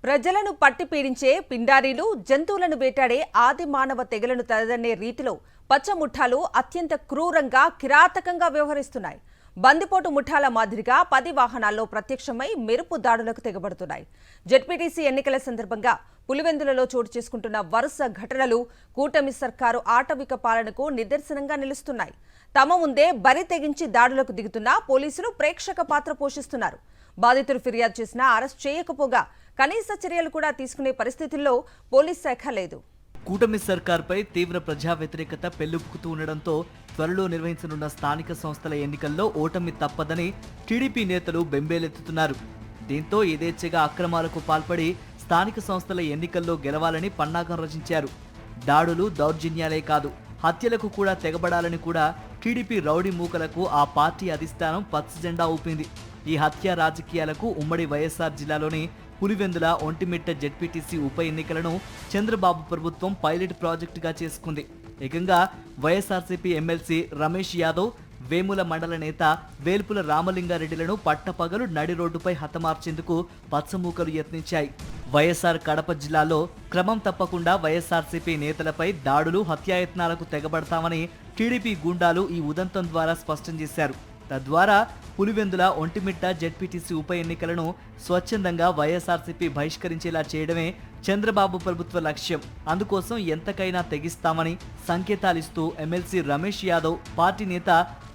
ప్రజలను పట్టి పీడించే పిండారీలు జంతువులను వేటాడే ఆది మానవ తెగలను తలదన్నే రీతిలో పచ్చ ముఠాలు అత్యంత క్రూరంగా కిరాతకంగా వ్యవహరిస్తున్నాయి. బందిపోటు ముఠాల మాదిరిగా 10 వాహనాల్లో ప్రత్యక్షమై మెరుపు దాడులకు తెగబడుతున్నాయి. జెడ్పీటీసీ ఎన్నికల సందర్భంగా పులివెందులలో చోటు చేసుకుంటున్న వరుస ఘటనలు కూటమి సర్కారు ఆటవిక పాలనకు నిదర్శనంగా నిలుస్తున్నాయి. తమ ముందే బరి తెగించి దాడులకు దిగుతున్న పోలీసులు ప్రేక్షక పాత్ర పోషిస్తున్నారు. బాధితులు ఫిర్యాదు చేసినా అరెస్ట్ చేయకపోగా కనీస చర్యలు కూడా తీసుకునే పరిస్థితుల్లో పోలీస్ శాఖ లేదు. కూటమి సర్కార్పై తీవ్ర ప్రజా వ్యతిరేకత పెల్లుపుకుతూ ఉండడంతో త్వరలో నిర్వహించనున్న స్థానిక సంస్థల ఎన్నికల్లో ఓటమి తప్పదని టీడీపీ నేతలు బెంబేలెత్తుతున్నారు. దీంతో యథేచ్ఛగా అక్రమాలకు పాల్పడి స్థానిక సంస్థల ఎన్నికల్లో గెలవాలని పన్నాగం రచించారు. దాడులు దౌర్జన్యాలే కాదు, హత్యలకు కూడా తెగబడాలని కూడా టీడీపీ రౌడీ మూకలకు ఆ పార్టీ అధిష్టానం పచ్చ జెండా ఊపింది. ఈ హత్య రాజకీయాలకు ఉమ్మడి వైఎస్ఆర్ జిల్లాలోని పులివెందుల ఒంటిమిట్ట జెడ్పీటీసీ ఉప ఎన్నికలను చంద్రబాబు ప్రభుత్వం పైలట్ ప్రాజెక్టుగా చేసుకుంది. ఏకంగా వైఎస్ఆర్సీపీ ఎమ్మెల్సీ రమేష్ యాదవ్, వేముల మండల నేత వేల్పుల రామలింగారెడ్డిలను పట్టపగలు నడి రోడ్డుపై హతమార్చేందుకు పచ్చమూకలు యత్నించాయి. వైఎస్ఆర్ కడప జిల్లాలో క్రమం తప్పకుండా వైఎస్ఆర్సీపీ నేతలపై దాడులు, హత్యాయత్నాలకు తెగబడతామని టీడీపీ గూండాలు ఈ ఉదంతం ద్వారా స్పష్టం చేశారు. తద్వారా పులివెందుల ఒంటిమిట్ట జెడ్పీటీసీ ఉప ఎన్నికలను స్వచ్ఛందంగా వైఎస్ఆర్సీపీ బహిష్కరించేలా చేయడమే చంద్రబాబు ప్రభుత్వ లక్ష్యం. అందుకోసం ఎంతకైనా తెగిస్తామని సంకేతాలిస్తూ ఎమ్మెల్సీ రమేష్ యాదవ్ పార్టీ నేత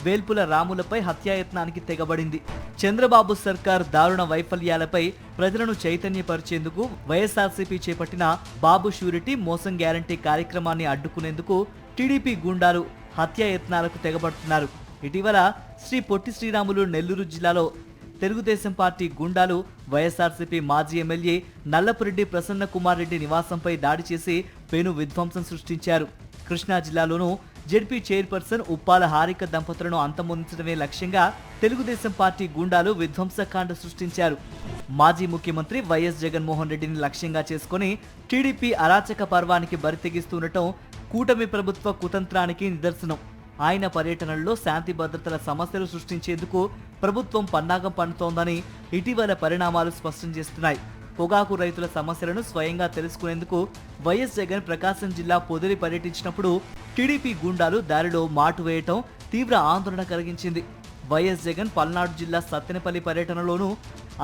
వేల్పుల రాములపై హత్యాయత్నానికి తెగబడింది. చంద్రబాబు సర్కార్ దారుణ వైఫల్యాలపై ప్రజలను చైతన్యపరిచేందుకు వైఎస్ఆర్సీపీ చేపట్టిన బాబు షూరిటీ మోసం గ్యారంటీ కార్యక్రమాన్ని అడ్డుకునేందుకు టీడీపీ గూండాలు హత్యాయత్నాలకు తెగబడుతున్నారు. ఇటీవల శ్రీ పొట్టి శ్రీరాములు నెల్లూరు జిల్లాలో తెలుగుదేశం పార్టీ గూండాలు వైఎస్ఆర్సీపీ మాజీ ఎమ్మెల్యే నల్లపురెడ్డి ప్రసన్న కుమార్ రెడ్డి నివాసంపై దాడి చేసి పెను విధ్వంసం సృష్టించారు. కృష్ణా జిల్లాలోనూ జెడ్పీ చైర్పర్సన్ ఉప్పాల హారిక దంపతులను అంతమొందించడమే లక్ష్యంగా తెలుగుదేశం పార్టీ గూండాలు విధ్వంసకాండ సృష్టించారు. మాజీ ముఖ్యమంత్రి వైఎస్ జగన్మోహన్ రెడ్డిని లక్ష్యంగా చేసుకుని టీడీపీ అరాచక పర్వానికి బరితెగిస్తుండటం కూటమి ప్రభుత్వ కుతంత్రానికి నిదర్శనం. ఆయన పర్యటనల్లో శాంతి భద్రతల సమస్యలు సృష్టించేందుకు ప్రభుత్వం పన్నాగం పన్నుతోందని ఇటీవల పరిణామాలు స్పష్టం చేస్తున్నాయి. పొగాకు రైతుల సమస్యలను స్వయంగా తెలుసుకునేందుకు వైఎస్ జగన్ ప్రకాశం జిల్లా పొదిలి పర్యటించినప్పుడు టీడీపీ గూండాలు దారిలో మాటు వేయటం తీవ్ర ఆందోళన కలిగించింది. వైఎస్ జగన్ పల్నాడు జిల్లా సత్తెనపల్లి పర్యటనలోనూ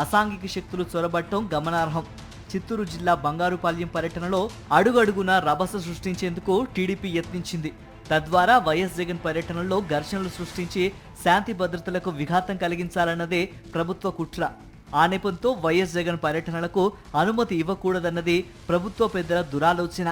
అసాంఘిక శక్తులు చొరబట్టడం గమనార్హం. చిత్తూరు జిల్లా బంగారుపాల్యం పర్యటనలో అడుగడుగునా రభస సృష్టించేందుకు టీడీపీ యత్నించింది. తద్వారా వైఎస్ జగన్ పర్యటనలో ఘర్షణలు సృష్టించి శాంతి భద్రతలకు విఘాతం కలిగించాలన్నదే ప్రభుత్వ కుట్ర. ఆ నెపంతో వైఎస్ జగన్ పర్యటనలకు అనుమతి ఇవ్వకూడదన్నది ప్రభుత్వ పెద్దల దురాలోచన.